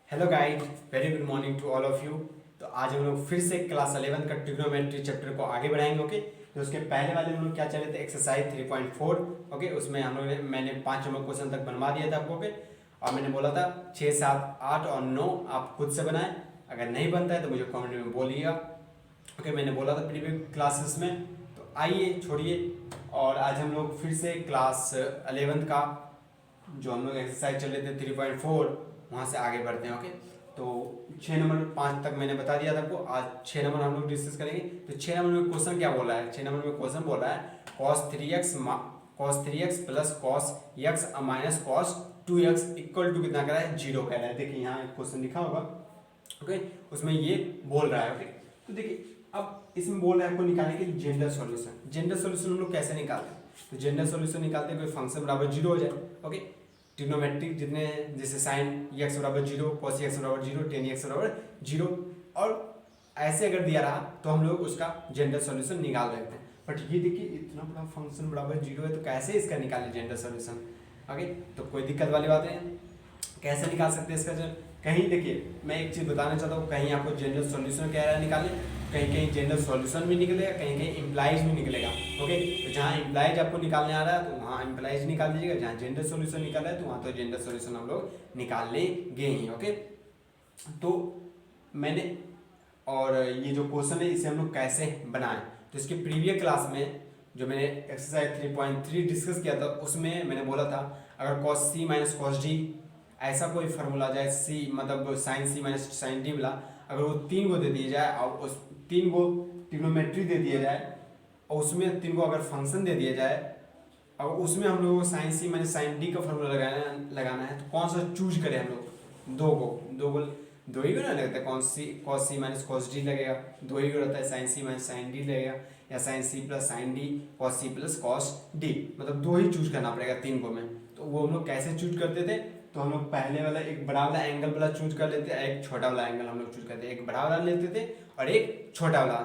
Hello guys, very good morning to all of you. तो आज हम लोग फिर से क्लास 11 का ट्रिग्नोमेट्री चैप्टर को आगे बढ़ाएंगे। ओके, तो उसके पहले वाले हम लोग क्या चले थे, एक्सरसाइज 3.4। ओके, उसमें हम लोग ने मैंने 5 नंबर क्वेश्चन तक बनवा दिया था आपको। ओके, और मैंने बोला था 6, 7, 8 और 9 आप खुद से बनाएं। अगर नहीं बनता है तो मुझे कमेंट में बोलिएगा। ओके, मैंने बोला था प्रीवियस क्लासेस में। तो आइए छोड़िए, और आज हम लोग फिर से क्लास 11 का जो हम लोग एक्सरसाइज चल रहे थे 3.4 वहाँ से आगे बढ़ते हैं। ओके, तो 6 नंबर 5 तक मैंने बता दिया था आपको। आज 6 नंबर हम लोग डिस्कस करेंगे। तो 6 नंबर में क्वेश्चन क्या बोला है, 6 नंबर में क्वेश्चन बोला है cos 3x plus cos x minus cos 2x equal to कितना करा है, 0 कह रहा है। देखिए यहाँ एक क्वेश्चन लिखा होगा। ओके, उसमें ये बोल रहा है। ओके, तो देखिए अब इसमें बोल रहा है आपको निकालने के लिए जेनरल सॉल्यूशन। जनरल सॉल्यूशन हम लोग कैसे निकालते हैं, तो जनरल सॉल्यूशन निकालते हैं कोई फंक्शन बराबर 0 हो जाए। ओके, ट्रिग्नोमेट्रिक जितने जैसे साइन एक्स बराबर 0, कॉस एक्स बराबर 0, टेन एक्स बराबर 0, और ऐसे अगर दिया रहा तो हम लोग उसका जनरल सॉल्यूशन निकाल देते हैं। बट ये देखिए इतना बड़ा फंक्शन बराबर 0 है, तो कैसे इसका निकालें जनरल सॉल्यूशन। ओके, तो कोई दिक्कत वाली बात नहीं है, कैसे निकाल सकते हैं इसका। कहीं देखिए मैं एक चीज़ बताना चाहता हूँ, कहीं आपको जनरल सॉल्यूशन कह रहा है निकालें, कहीं कहीं जनरल सॉल्यूशन भी निकलेगा, कहीं कहीं इम्प्लाइज भी निकलेगा। ओके, तो जहाँ इम्प्लाइज आपको निकालने आ रहा है तो वहाँ इम्प्लाइज निकाल दीजिएगा, जहाँ जनरल सॉल्यूशन निकाल रहा है तो वहाँ तो जनरल सॉल्यूशन हम लोग निकाल लेंगे ही। ओके, तो मैंने और ये जो क्वेश्चन है इसे हम लोग कैसे बनाएं, तो इसके प्रीवियस क्लास में जो मैंने एक्सरसाइज 3.3 डिस्कस किया था उसमें मैंने बोला था अगर cos c minus cos D ऐसा कोई फार्मूला जाए, सी मतलब sign C minus sine D वाला, अगर वो 3 को दे दिया जाए और उस 3 को ट्रिग्नोमेट्री दे दिया जाए और उसमें 3 को अगर फंक्शन दे दिया जाए और उसमें हम लोग को sign C minus sine D का फार्मूला लगाना है, तो कौन सा चूज करें हम लोग। दो ही को ना लगता है, cos C minus cos D लगेगा, दो ही को रहता है, sine C minus sine D लगेगा, या sine C plus sine D, cos C plus cos D, मतलब दो ही चूज करना पड़ेगा 3 को में। तो वो हम लोग कैसे चूज करते थे, तो हम लोग पहले वाला एक बड़ा वाला एंगल वाला चूज कर लेते, एक छोटा वाला एंगल हम लोग चूज करते, एक बड़ा वाला लेते थे और एक छोटा वाला।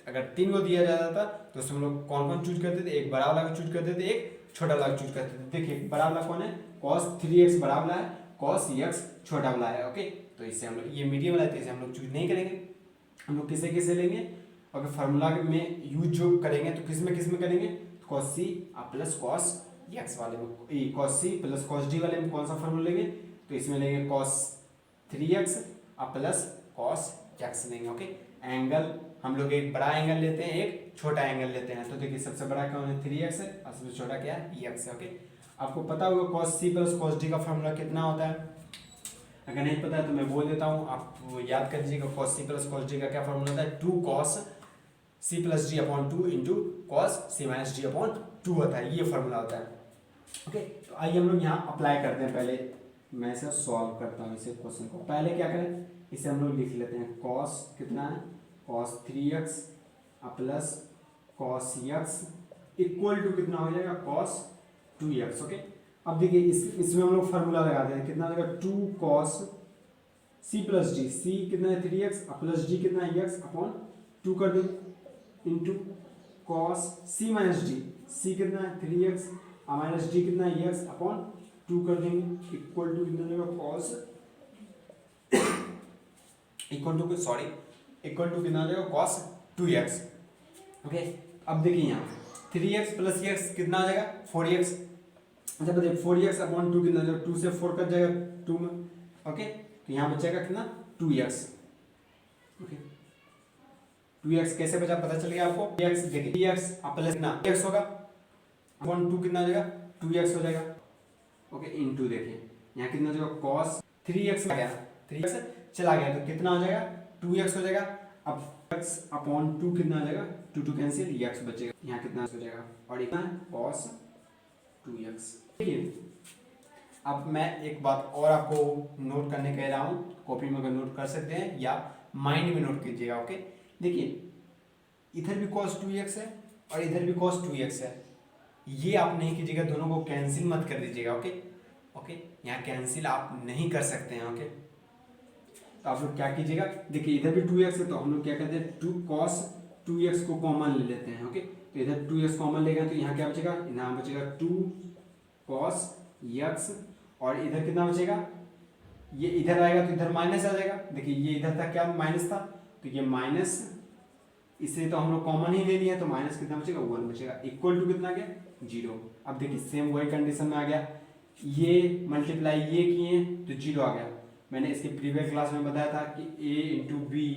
अगर 3 को दिया जाता था तो उसमें हम लोग कौन कौन चूज करते थे, एक बड़ा वाला को चूज करते थे, एक छोटा वाला चूज करते थे। देखिए बड़ा वाला कौन है, cos 3x बड़ा वाला है, cos x छोटा वाला है। ओके, तो इससे हम लोग ये मीडियम वाला है तो इसे हम लोग चूज नहीं करेंगे। हम लोग किसे किसे लेंगे, अगर फार्मूला में यूज जो करेंगे तो किस में करेंगे, cos c plus cos x वाले में, cos c plus cos d वाले में कौन सा फार्मूला लेंगे, तो इसमें लेंगे cos 3x plus cos x लेंगे। ओके, एंगल हम लोग एक बड़ा एंगल लेते हैं, एक छोटा एंगल लेते हैं। तो देखिए सबसे बड़ा कौन है, 3x है, और सबसे छोटा क्या है, x है। ओके, आपको पता होगा cos c plus cos d का फार्मूला कितना होता है, अगर नहीं पता है तो मैं बोल देता हूँ, आप याद कर लीजिएगा। cos c plus cos d का क्या फार्मूला होता है, 2 cos c plus d upon 2 into cos c minus d upon 2 होता है, ये फार्मूला होता है। ओके, तो आइए हम लोग यहाँ अप्लाई करते हैं। पहले मैं इसे सॉल्व करता हूँ, इसे क्वेश्चन को पहले क्या करें, इसे हम लोग लिख लेते हैं। cos कितना है, cos 3x plus cos x equal to कितना हो जाएगा, cos 2x। ओके, अब देखिए इसमें हम लोग फार्मूला लगाते हैं, कितना होगा, 2 cos c plus D, c कितना है 3x प्लस d कितना है x अपॉन 2 कर दो into cos c minus D, c कितना है 3x माइनस डी कितना है x अपॉन 2 कर देंगे इक्वल टू कितना होगा, cos इक्वल टू कितना हो जाएगा, cos 2x। ओके, अब देखिए यहाँ 3x प्लस x कितना आ जाएगा, 4x। अच्छा बताइए 4x अपॉन 2 कितना जाएगा, 2 से 4 कट जाएगा 2 में। ओके, तो यहाँ बचेगा कितना, 2x। ओके, 2x कैसे बचा पता चल गया आपको, x देखिए 3x प्लस कितना x होगा अपॉन 2 कितना हो जाएगा, 2x हो जाएगा। ओके, इनटू देखिए यहाँ कितना हो जाएगा, cos 3x आ गया, 3x चला गया तो कितना हो जाएगा, 2x हो जाएगा। अब x अपॉन 2 कितना हो जाएगा, 2 कैंसिल, x बचेगा, यहाँ कितना हो जाएगा, और इतना cos 2x। देखिए अब मैं एक बात और आपको नोट करने कह रहा हूँ, कॉपी में अगर नोट कर सकते हैं या माइंड में नोट कीजिएगा। ओके, देखिए इधर भी cos 2x है और इधर भी cos 2x है, ये आप नहीं कीजिएगा, दोनों को कैंसिल मत कर दीजिएगा। ओके ओके, यहाँ कैंसिल आप नहीं कर सकते हैं। ओके, तो आप लोग क्या कीजिएगा, देखिए इधर भी 2x है तो हम लोग क्या करते हैं, 2 cos 2x को कॉमन ले लेते हैं। ओके, तो इधर 2x कॉमन लेगा तो यहाँ क्या बचेगा, यहाँ बचेगा 2 cos x, और इधर कितना बचेगा, ये इधर आएगा तो इधर माइनस आ जाएगा। देखिए ये इधर था क्या माइनस था, तो ये माइनस, इसलिए तो हम लोग कॉमन ही ले लिए, तो माइनस कितना बचेगा 1 बचेगा, इक्वल टू कितना गया 0। अब देखिए सेम वही कंडीशन में आ गया, ये मल्टीप्लाई ये किए तो 0 आ गया। मैंने इसके प्रीवियस क्लास में बताया था कि a इंटू बी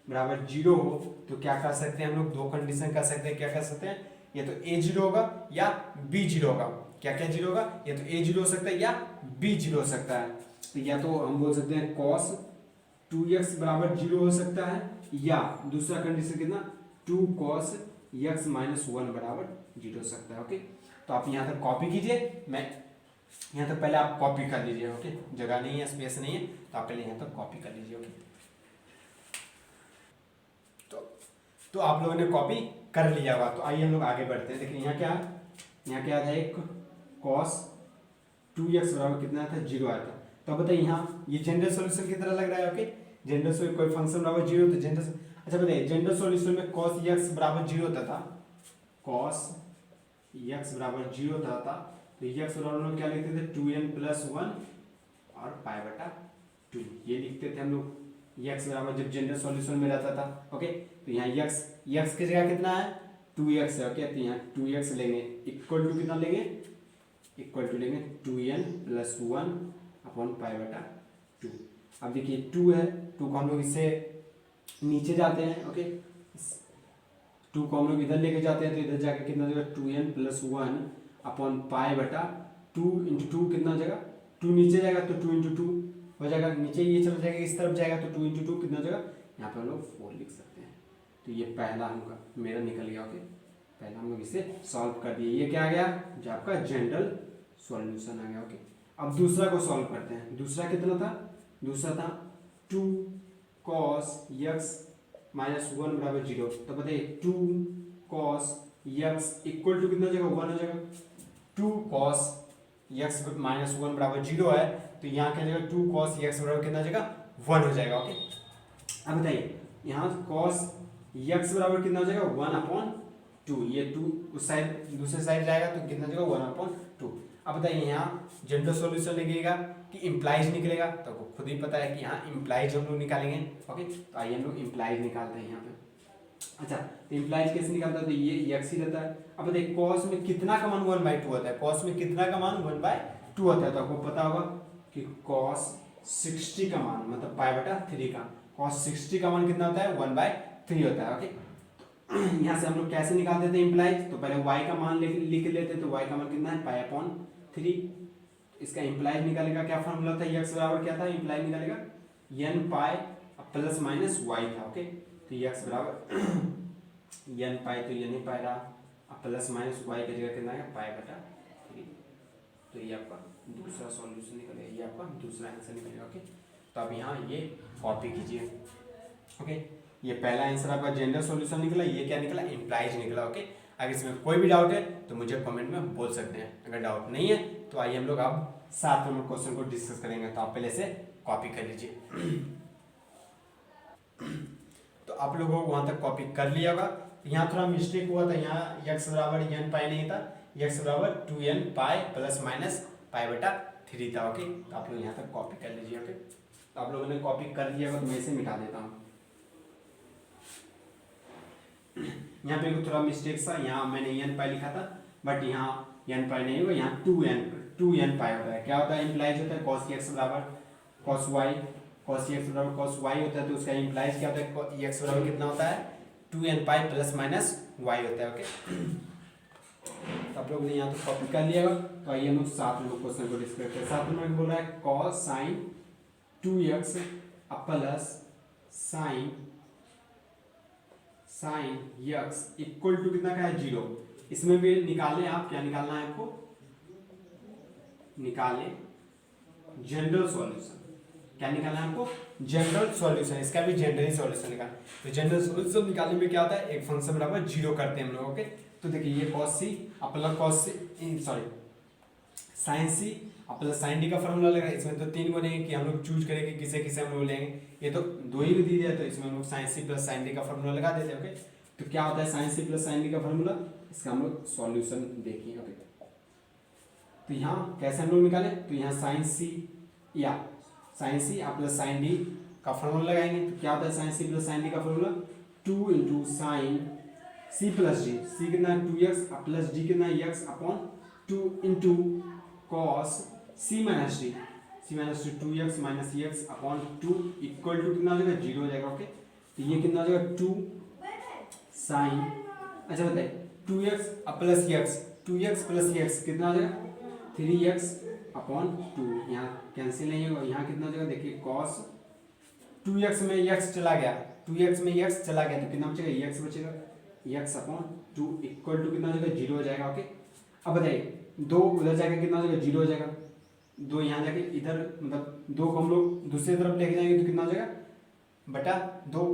बराबर 0 हो तो क्या कर सकते हैं हम लोग, दो कंडीशन कर सकते हैं। क्या कर सकते हैं, या तो a 0 होगा या b 0 होगा। क्या क्या 0 होगा, या तो a 0 हो सकता है या b 0 हो सकता है। तो या तो हम बोल सकते हैं cos 2x बराबर 0 हो सकता है, या दूसरा कंडीशन कितना 2 cos x माइनस 1 बराबर 0 हो सकता है। ओके, तो आप यहाँ तक कॉपी कीजिए, मैं यहाँ तक पहले आप कॉपी कर लीजिए। ओके, जगह नहीं है, स्पेस नहीं है, तो आप पहले यहाँ तक कॉपी कर लीजिए। ओके, तो आप लोगों ने कॉपी कर लिया होगा, तो आइए हम लोग आगे बढ़ते हैं। देखिए यहाँ क्या था, एक cos 2x बराबर कितना था 0 आया था। तो अब बताइए यहाँ ये जनरल सॉल्यूशन की तरह लग रहा है। ओके, जनरल सॉल्यूशन कोई फंक्शन बराबर 0 तो जनरल, अच्छा बताइए जनरल सॉल्यूशन में cos x बराबर 0 होता था, cos x बराबर 0 होता था, तो x बराबर हम लोग क्या लिखते थे 2n प्लस 1 और पाई बटा 2 ये लिखते थे हम लोग, x बराबर जब जनरल सॉल्यूशन में रहता था। ओके, तो यहाँ x की जगह कितना है 2x है। ओके, तो यहाँ 2x लेंगे, इक्वल टू कितना लेंगे, इक्वल टू लेंगे 2n प्लस 1 अपॉन पाई बटा 2। अब देखिए 2 है, 2 को हम लोग इससे नीचे जाते हैं। ओके, 2 को हम लोग इधर लेके जाते हैं, तो इधर जाके कितना हो जाएगा 2n प्लस 1 अपॉन पाई बटा 2 इंटू 2 कितना हो जाएगा, 2 नीचे जाएगा तो 2 इंटू 2 हो जाएगा, नीचे ये चला जाएगा इस तरफ जाएगा तो 2 इंटू 2 कितना हो जाएगा, यहाँ पे हम लोग 4 लिख सकते हैं। तो ये पहला हमका मेरा निकल गया। ओके, पहला हम लोग इसे सॉल्व कर दिए, ये क्या आ गया जो आपका जनरल सॉल्यूशन आ गया। ओके, अब दूसरा को सॉल्व करते हैं। दूसरा कितना था, दूसरा था 2 cos x माइनस 1 बराबर 0। तो बताइए 2 cos x इक्वल टू कितना हो जाएगा 1 हो जाएगा। 2 cos x माइनस 1 बराबर 0 है, तो यहाँ क्या जाएगा 2 cos x बराबर कितना हो जाएगा 1 हो जाएगा। ओके, अब बताइए यहाँ cos x बराबर कितना हो जाएगा 1 अपॉन 2, ये 2 उस साइड दूसरे साइड जाएगा तो कितना जाएगा 1 अपॉन 2। अब बताइए यहाँ जनरल सॉल्यूशन निकलेगा कि इम्प्लाइज निकलेगा, तो आपको खुद ही पता है कि यहाँ इम्प्लाइज हम लोग निकालेंगे। ओके, तो आइए हम लोग इम्प्लाइज निकालते हैं यहाँ पे। अच्छा, तो इम्प्लाइज कैसे निकालता है, तो ये x ही रहता है। अब बताइए cos में कितना का मान 1/2 होता है, cos में कितना का मान 1/2 होता है, तो आपको पता होगा कि cos 60 का मान मतलब पाई बटा 3 का, cos 60 का मान कितना होता है 1/3 होता है। ओके, यहाँ से हम लोग कैसे निकालते थे इम्प्लाइज, तो पहले y का मान लिख लेते, तो y का मान कितना है पाई अपॉन 3। इसका इम्प्लाइज निकालेगा क्या फॉर्मूला था, x बराबर क्या था, इम्प्लाइज निकालेगा n pi plus minus y था। ओके, तो x बराबर n पाई तो n ही पाई रहा, अब प्लस माइनस y की जगह कितना है पाई बटा 3। तो ये आपका दूसरा सॉल्यूशन निकलेगा, ये आपका दूसरा आंसर निकलेगा। ओके, तो अब यहाँ ये कॉपी कीजिए। ओके, ये पहला आंसर आपका जनरल सॉल्यूशन निकला, ये क्या निकला इम्प्लाइज निकला। ओके, अगर इसमें कोई भी डाउट है तो मुझे कमेंट में बोल सकते हैं, अगर डाउट नहीं है तो आइए हम लोग अब 7 नंबर क्वेश्चन को डिस्कस करेंगे। तो आप पहले से कॉपी कर लीजिए। तो आप लोगों को वहां तक कॉपी कर लिया होगा। यहाँ थोड़ा मिस्टेक हुआ था, यहाँ x बराबर n पाई नहीं था, x बराबर 2n pi plus minus pi बटा 3 था। ओके, तो आप लोग यहाँ तक कॉपी कर लीजिए। ओके, तो आप लोगों ने कॉपी कर लिया होगा, तो मैं इसे मिटा देता हूँ। यहाँ पे थोड़ा मिस्टेक था, यहाँ मैंने n पाई लिखा था, बट यहाँ n पाई नहीं होगा, यहाँ 2n पाई होता है। क्या होता है इम्प्लाइज होता है cos x बराबर cos y, cos x बराबर cos y होता है, तो उसका इम्प्लाइज क्या होता है x बराबर कितना होता है 2n pi plus minus y होता है। ओके, तो आप लोग ने यहाँ तो कॉपी कर लिया होगा। तो आइए हम लोग 7 नंबर क्वेश्चन को डिस्कस करते हैं। 7 नंबर बोल रहा है cos sin 2x plus sin x equal to कितना का है 0। इसमें भी निकालें आप, क्या निकालना है आपको, निकालें जनरल सॉल्यूशन। क्या निकालना है आपको, जनरल सॉल्यूशन। इसका भी जनरल सॉल्यूशन निकालना। तो जनरल सॉल्यूशन निकालने में क्या होता है, एक फंक्शन बराबर 0 करते हैं हम लोग। ओके, तो देखिए ये cos c plus cos c sorry sin c plus sin d का फॉर्मूला लगा। इसमें तो 3 बनेंगे कि हम लोग चूज करेंगे किसे किसे हम लोग लेंगे, ये तो 2 ही दी दिया, तो इसमें हम लोग sin c plus sin d का फॉर्मूला लगा देते हैं। ओके, तो क्या होता है sin c plus sin d का फॉर्मूला, इसका हम लोग सॉल्यूशन देखिए। ओके, तो यहाँ कैसे हम लोग निकालें, तो यहाँ sin c या sine C plus sine D का फॉर्मूला लगाएंगे तो क्या होता है sine C plus sine D का formula 2 into sine C plus D, C कितना 2x प्लस डी कितना x upon 2 into cos C minus D, C minus D 2x minus X upon 2 equal to कितना हो जाएगा 0 हो जाएगा। Okay तो ये कितना हो जाएगा 2 साइन, अच्छा बताइए 2x plus x, 2x plus x कितना हो जाएगा 3x अपॉन 2, यहाँ कैंसिल नहीं होगा, यहाँ कितना हो जाएगा देखिए कॉस 2x में x चला गया, 2x में x चला गया तो कितना बचेगा x बचेगा, x अपॉन 2 इक्वल टू कितना हो जाएगा 0 हो जाएगा। ओके अब बताइए 2 उधर जाके कितना हो जाएगा 0 हो जाएगा, 2 यहाँ जाके इधर मतलब 2 को हम लोग दूसरी तरफ लेके जाएंगे तो कितना हो जाएगा बटा 2,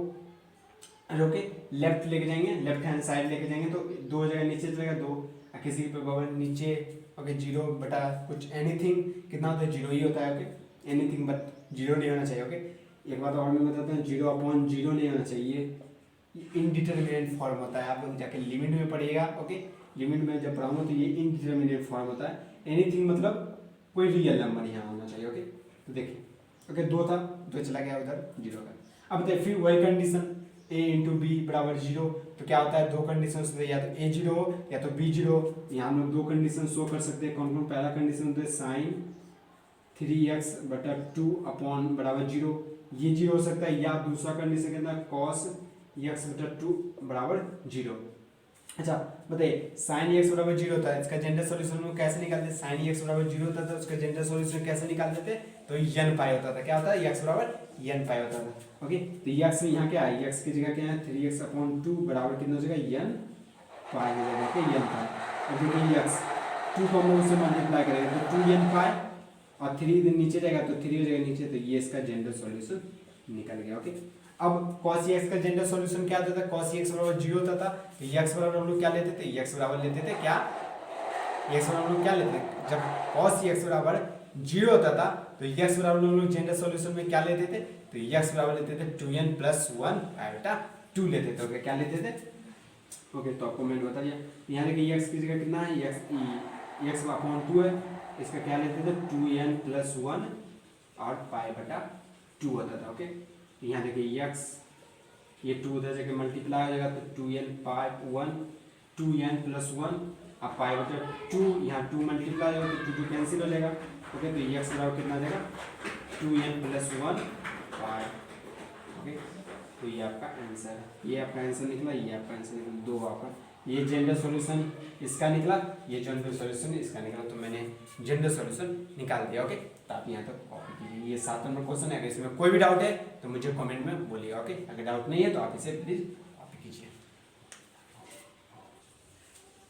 ओके लेफ्ट लेके जाएंगे, लेफ्ट हैंड साइड लेके जाएंगे तो 2 हो जाएगा नीचे चलेगा 2, किसी पे बगल नीचे ओके 0 बटा कुछ एनीथिंग कितना होता है 0 ही होता है। ओके एनीथिंग बट 0 नहीं होना चाहिए। ओके एक बात और मैं बताता हूँ 0 अपॉन 0 नहीं होना चाहिए, इनडिटर्मिनेट फॉर्म होता है, आप लोग जाके लिमिट में पढ़िएगा। ओके लिमिट में जब पढ़ाऊंगा तो ये इनडिटर्मिनेट फॉर्म होता है, एनीथिंग मतलब कोई रियल नंबर यहाँ होना चाहिए। ओके तो देखिए ओके 2 था 2 चला गया उधर 0 का। अब बताइए फिर वही कंडीशन a इंटू बी बराबर 0 तो क्या होता है 2 कंडीशन होते हैं, या तो a 0 या तो b 0। यहाँ हम लोग 2 कंडीशन शो कर सकते हैं, कौन कौन, पहला कंडीशन होता है साइन 3x बटा 2 अपॉन बराबर 0, ये 0 हो सकता है, या दूसरा कंडीशन के अंदर कॉस x बटा 2 बराबर 0। अच्छा बताइए साइन एक्स बराबर 0 होता है, इसका जनरल सॉल्यूशन में कैसे निकालते हैं, साइन एक्स बराबर 0 होता था उसका जनरल सॉल्यूशन कैसे निकाल देते तो n पाई होता था, क्या होता है x बराबर n पाई होता था। ओके तो x में यहाँ क्या है, x की जगह क्या है 3x अपॉन 2 बराबर कितना हो जाएगा n पाई हो जाएगा, ओके n पाई। अब देखिए x 2 को हम लोग उससे मल्टीप्लाई करेंगे तो 2n पाई और 3 नीचे जाएगा तो 3 हो जाएगा नीचे, तो ये इसका जनरल सॉल्यूशन निकल गया। ओके अब cos x का जनरल सॉल्यूशन क्या होता था, cos x बराबर 0 होता था तो x बराबर हम लोग क्या लेते थे, x बराबर लेते थे क्या, x बराबर हम लोग क्या लेते थे, जब cos x बराबर 0 होता था तो x बराबर हम लोग जनरल सॉल्यूशन में क्या लेते थे, तो x बराबर लेते थे 2n प्लस 1 बटा 2 लेते थे। ओके क्या लेते थे, ओके तो आपको मैंने बता दिया। यहाँ देखिए x की जगह कितना है x अपॉन 2 है, इसका क्या लेते थे 2n प्लस 1 और पाई बटा 2 होता था। ओके यहाँ देखिए x ये 2 उधर जाके मल्टीप्लाई हो जाएगा तो 2n पाई 1 2n प्लस 1 अब पाई बटा 2, यहाँ 2 मल्टीप्लाई होगा तो 2 कैंसिल हो जाएगा। ओके तो x बराबर कितना आ जाएगा 2n प्लस 1 पाई। ओके तो ये आपका आंसर है, ये आपका आंसर निकला, ये आपका आंसर निकला, 2 आपका, ये जनरल सॉल्यूशन इसका निकला, ये जनरल सॉल्यूशन इसका निकला, तो मैंने जनरल सॉल्यूशन निकाल दिया। ओके तो आप यहाँ तक कॉपी कीजिए, ये 7 नंबर क्वेश्चन है, अगर इसमें कोई भी डाउट है तो मुझे कमेंट में बोलिएगा। ओके अगर डाउट नहीं है तो आप इसे प्लीज कॉपी कीजिए।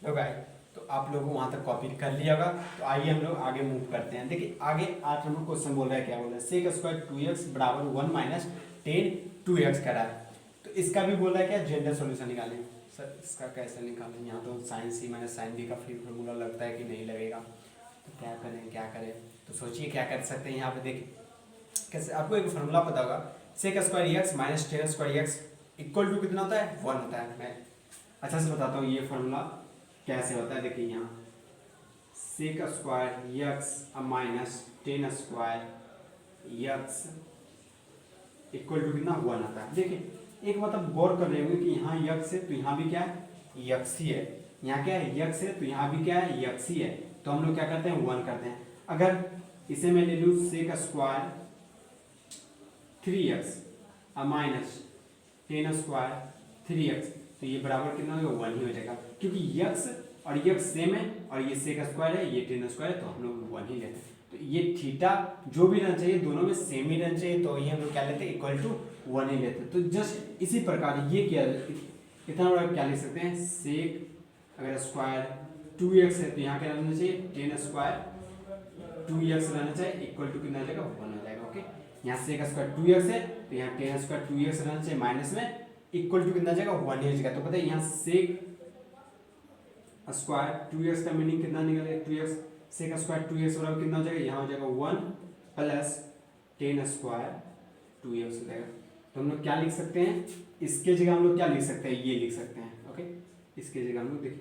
तो गाइस तो आप लोग वहाँ तक कॉपी कर लिया होगा, तो आइए हम लोग आगे मूव करते हैं। देखिए आगे 8 नंबर क्वेश्चन बोल रहा है, क्या बोल रहा है, सेक स्क्वायर 2x बराबर 1 माइनस 10 2x कह रहा है, तो इसका भी बोल रहा है क्या जनरल सॉल्यूशन निकालें। सर इसका कैसे निकालें, यहाँ तो sine C minus sine D का फ्री फॉर्मूला लगता है कि नहीं लगेगा, तो क्या करें, तो सोचिए क्या कर सकते हैं। यहाँ पे देखिए कैसे, आपको एक फार्मूला पता होगा, sec square x minus tan square x equal to कितना होता है 1 होता है। मैं अच्छा से बताता हूँ ये फार्मूला कैसे होता है। देखिए यहाँ sec square x minus tan square x equal to कितना 1 आता है। देखिए एक बात आप गौर कर रहे होंगे कि यहाँ यक्स है तो यहाँ भी क्या है यक्स ही है, यहाँ क्या है यक्स है तो यहाँ भी क्या है यक्स ही है, तो हम लोग क्या करते हैं 1 करते हैं। अगर इसे मैं ले लूँ sec square 3x minus tan square 3x तो ये बराबर कितना होगा 1 ही हो जाएगा, क्योंकि x और x सेम है और ये सेक स्क्वायर है ये टेन स्क्वायर है, तो हम लोग 1 ही लेते हैं। तो ये थीटा जो भी रहना चाहिए दोनों में सेम ही रहना चाहिए, तो ये हम लोग क्या लेते हैं इक्वल टू 1 ही लेते हैं। तो जस्ट इसी प्रकार ये क्या इतना बड़ा क्या लिख सकते हैं, सेक अगर स्क्वायर 2x है तो यहाँ क्या रहना चाहिए टेन स्क्वायर 2x रहना चाहिए इक्वल टू कितना आ जाएगा 1 हो जाएगा। ओके यहाँ सेक स्क्वायर 2x है तो यहाँ टेन स्क्वायर 2x रहना चाहिए माइनस में इक्वल टू कितना आ जाएगा 1 ही हो जाएगा। तो पता है यहाँ सेक स्क्वायर 2x का मीनिंग कितना निकलेगा 2x, सेक स्क्वायर 2x बराबर कितना हो जाएगा, यहाँ हो जाएगा 1 प्लस टेन स्क्वायर 2x हो जाएगा। तो हम लोग क्या लिख सकते हैं, इसके जगह हम लोग क्या लिख सकते हैं, ये लिख सकते हैं। ओके इसके जगह हम लोग देखिए,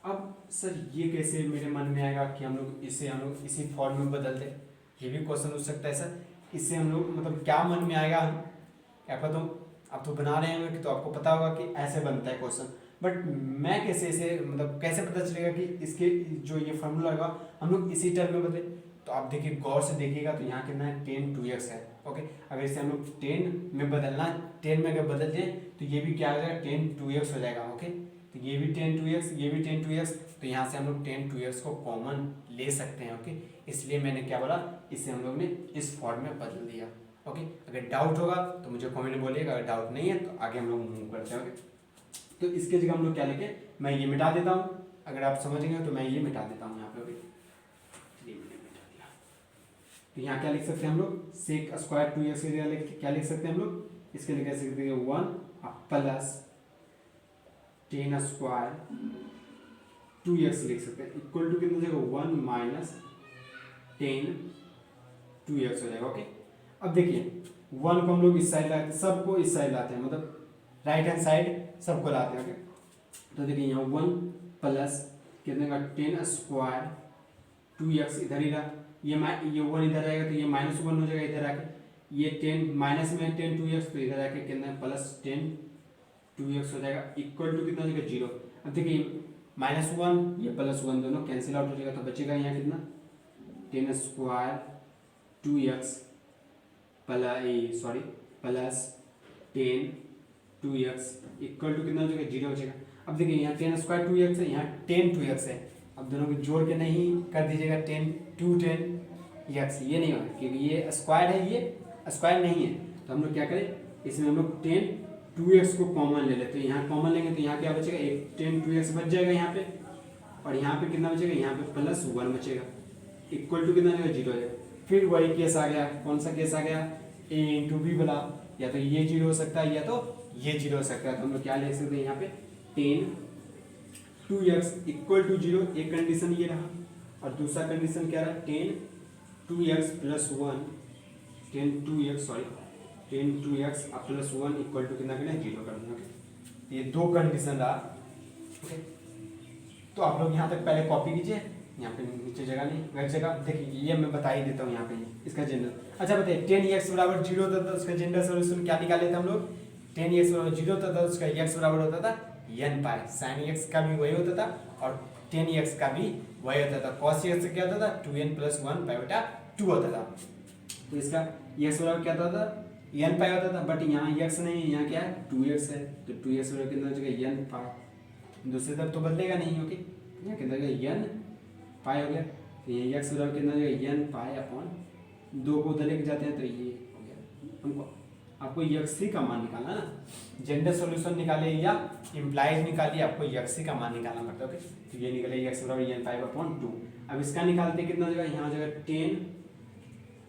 अब सर ये कैसे मेरे मन में आएगा कि हम लोग इसे इसी फॉर्म में बदल दें, ये भी क्वेश्चन हो सकता है सर। इससे हम लोग मतलब क्या मन में आएगा, क्या पता आप तो बना रहे होंगे तो आपको पता होगा कि ऐसे बनता है क्वेश्चन, बट मैं कैसे इसे मतलब कैसे पता चलेगा कि इसके जो ये फार्मूला होगा हम लोग इसी टर्म में बदले। तो आप देखिए गौर से देखिएगा तो यहाँ कितना है 10 2x है। ओके, अगर इसे हम लोग 10 में बदलना, 10 में अगर बदल दें तो ये भी क्या हो जाएगा 10 2x हो जाएगा। ओके, तो ये भी 10 2x, ये भी 10 2x, तो यहाँ से हम लोग 10 2x को कॉमन ले सकते हैं। ओके, इसलिए मैंने क्या बोला, इसे हम लोग ने इस फॉर्म में बदल दिया। ओके, अगर डाउट होगा तो मुझे कमेंट में बोलिएगा, अगर डाउट नहीं है तो आगे हम लोग मूव करते हैं। ओके, तो इसके जगह हम लोग क्या लिखे, मैं ये मिटा देता हूँ, अगर आप समझ गए तो मैं ये मिटा देता हूँ यहाँ पे। ओके, ये मैंने मिटा दिया। तो यहाँ क्या लिख सकते हैं हम लोग, सेक स्क्वायर 2x की जगह क्या लिख सकते हैं हम लोग, इसके लिए कैसे लिख सकते हैं 1 प्लस 10 स्क्वायर 2x लिख सकते हैं, इक्वल टू कितना हो जाएगा 1 माइनस 10 2x हो जाएगा। ओके, अब देखिए 1 को हम लोग इस साइड लाते हैं, सबको इस साइड लाते हैं, मतलब राइट हैंड साइड सबको लाते हैं। ओके, तो देखिए यहाँ 1 प्लस कितने का 10 स्क्वायर 2x इधर ही रहा, ये 1 इधर रहेगा तो ये -1 हो जाएगा इधर आके, ये 10 माइनस में 10 2x तो इधर आके कितना प्लस 10 2x हो जाएगा, इक्वल टू कितना हो जाएगा 0। अब देखिए -1 ये +1 दोनों कैंसिल आउट हो जाएगा, तो बचेगा यहाँ कितना 10 square 2x plus 10 2x equal to कितना हो जाएगा 0 हो जाएगा। अब देखिए यहाँ 10 स्क्वायर 2x है, यहाँ 10 2x है, अब दोनों को जोड़ के नहीं कर दीजिएगा 10 2 10x, ये नहीं होगा क्योंकि ये स्क्वायर है, ये स्क्वायर नहीं है। तो हम लोग क्या करें, इसमें हम लोग 10 2x को कॉमन ले लेते हैं, यहाँ कॉमन लेंगे तो यहाँ क्या बचेगा, एक 10 2x बच जाएगा यहाँ पे, और यहाँ पे कितना बचेगा, यहाँ पे +1 बचेगा, इक्वल टू कितना हो जाएगा 0 हो जाएगा। फिर वही केस आ गया, कौन सा केस आ गया, a इंटू बी वाला, या तो ये 0 हो सकता है या तो ये 0 हो सकता है। तो हम लोग क्या लिख सकते हैं यहाँ पे 10 2x इक्वल टू 0, एक कंडीशन ये रहा, और दूसरा कंडीशन क्या रहा 10 2x plus 1 10 2x plus 1 equal to कितना करें 0 कर देंगे। ये दो कंडीशन रहा। ओके, तो आप लोग यहाँ तक पहले कॉपी कीजिए, यहाँ पे नीचे जगह नहीं, वह जगह देखिए, ये मैं बता ही देता हूँ यहाँ पे इसका जनरल। अच्छा बताइए 10x बराबर 0 होता था, उसका जनरल सोल्यूशन क्या निकाले थे हम लोग, 10x बराबर 0 होता था, उसका x बराबर होता था n पाई, साइन x का भी वही होता था और 10x का भी वही होता था, cos x क्या होता था 2n प्लस 1 पाई बटा 2 होता था। तो इसका x बराबर क्या होता था n पाई होता था, बट यहाँ x नहीं है, यहाँ क्या है 2x है, तो 2x बराबर कितना हो जाएगा n पाई, दूसरी तरफ तो बदलेगा नहीं। ओके, यहाँ कितना हो जाएगा n पाई हो गया, तो ये x बराबर कितना हो जाएगा n पाई अपॉन 2 को उधर लेके जाते हैं तो ये हो गया। हमको आपको x का मान निकालना ना, जनरल सॉल्यूशन निकाले या इम्प्लाइज निकालिए, आपको x का मान निकालना पड़ता है। ओके, तो ये निकले x बराबर n पाई अपॉन 2। अब इसका निकालते कितना हो जाएगा, यहाँ हो जाएगा 10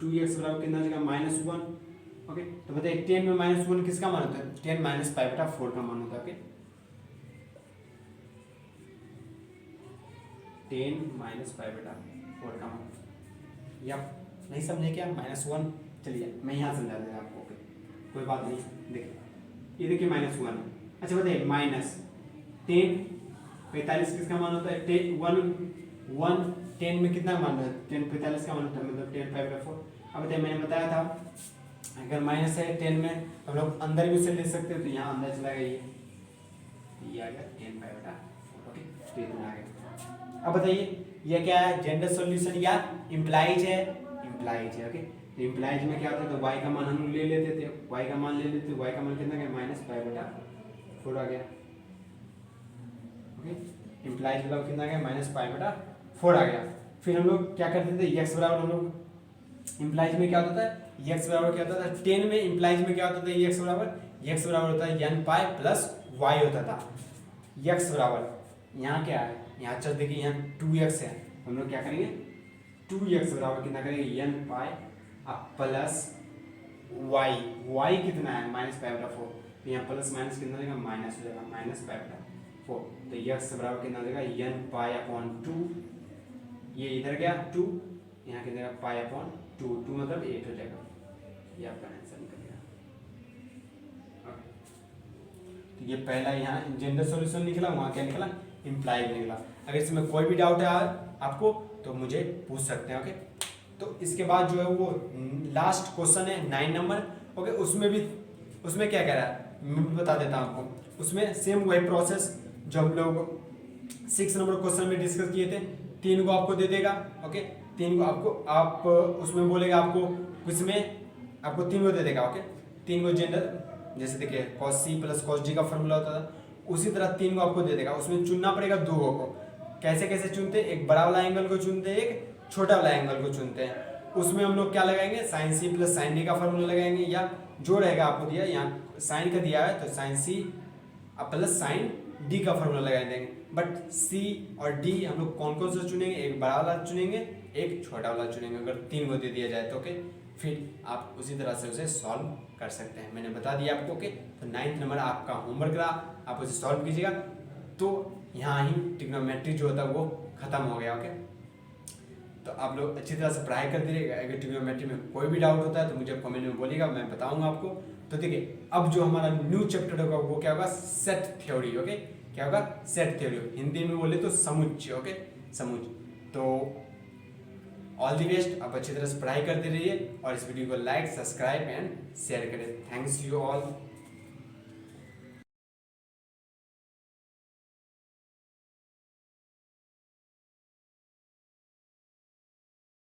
2x बराबर कितना हो जाएगा -1। ओके, तो बताइए 10 में -1 किसका मान होता है, 10 माइनस पाई बटा 4 का मान होता है। ओके, 10 माइनस पाई बटा 4 का मान, या नहीं समझे क्या -1, चलिए मैं यहाँ समझा देगा आपको। ओके, कोई बात नहीं, देखिए ये देखिए -1। अच्छा बताइए -10 45 किसका मान होता है, 1 10 में कितना मान होता है, 10 45 का मान होता है, मतलब 10 पाई बटा 4। अब बताइए मैंने बताया था अगर माइनस है 10 में हम लोग अंदर भी उसे ले सकते हैं, तो यहाँ अंदर चला गया ये आ गया 10 पाई बटा 4। ओके, तो इतना आ गया। अब बताइए ये क्या है, जनरल सॉल्यूशन या इम्प्लाइज है, इम्प्लाइज है। ओके, तो इम्प्लाइज में क्या होता है, तो y का मान हम ले लेते थे, y का मान ले लेते, y का मान कितना गया -पाई बटा 4 आ गया। ओके, इम्प्लाइज मतलब कितना गया -पाई बटा 4 आ गया। फिर हम लोग क्या करते थे, x बराबर हम लोग इम्प्लाइज में क्या होता था, x बराबर क्या होता था 10 में, इम्प्लाइज में क्या होता था x बराबर होता है n पाई प्लस y होता था। x बराबर यहाँ क्या है, यहाँ चल देखिए यहाँ 2x है, हम लोग क्या करेंगे 2x बराबर कितना करेंगे n पाई प्लस y कितना है -पाई बटा 4, तो यहाँ प्लस माइनस कितना हो जाएगा माइनस हो जाएगा -पाई बटा 4। तो x बराबर कितना हो जाएगा n पाई अपॉन 2, ये इधर गया 2, यहाँ कितना पाई अपॉन 2 मतलब 8 हो जाएगा, ये आपका आंसर निकल गया। तो ये पहला यहाँ जनरल सॉल्यूशन निकला, वहाँ क्या निकला इम्प्लाइड निकला। अगर इसमें कोई भी डाउट है आपको तो मुझे पूछ सकते हैं। ओके, तो इसके बाद जो है वो लास्ट क्वेश्चन है 9 नंबर। ओके, उसमें क्या कह रहा है मैं भी बता देता हूँ आपको। उसमें सेम वही प्रोसेस जो हम लोग 6 नंबर क्वेश्चन में डिस्कस किए थे, 3 को आपको दे देगा। ओके, 3 को आपको आप उसमें बोलेगा आपको कुछ में आपको 3 को दे देगा। ओके, 3 को जनरल जैसे देखिए cos c plus cos d का फॉर्मूला होता था, उसी तरह 3 को आपको दे देगा। उसमें चुनना पड़ेगा 2 को। कैसे कैसे चुनते हैं, एक बड़ा वाला एंगल को चुनते हैं, एक छोटा वाला एंगल को चुनते हैं। उसमें हम लोग क्या लगाएंगे, sine C plus sine D का फॉर्मूला लगाएंगे, या जो रहेगा आपको दिया यहाँ साइन का दिया है तो sine C plus sine D का फॉर्मूला लगा देंगे। बट सी और डी हम लोग कौन कौन सा चुनेंगे, एक बड़ा वाला चुनेंगे, एक छोटा वाला चुनेंगे। अगर 3 को दे दिया जाए तो ओके, फिर आप उसी तरह से उसे सॉल्व कर सकते हैं। मैंने बता दिया आपको। ओके, तो 9th नंबर आपका होमवर्क रहा, आप उसे सॉल्व कीजिएगा। तो यहाँ ही ट्रिग्नोमेट्री जो होता है वो खत्म हो गया। ओके, तो आप लोग अच्छी तरह से पढ़ाई करते रहिएगा। अगर ट्रिग्नोमेट्री में कोई भी डाउट होता है तो मुझे कमेंट में बोलिएगा, मैं बताऊंगा आपको। तो देखिए अब जो हमारा न्यू चैप्टर होगा वो क्या होगा, सेट थ्योरी। ओके, क्या होगा, सेट थ्योरी, हिंदी में बोले तो समुच्चय। ओके, समुच्चय। तो ऑल दी बेस्ट, आप अच्छी तरह से पढ़ाई करते रहिए और इस वीडियो को लाइक, सब्सक्राइब एंड शेयर करें। Thanks you all.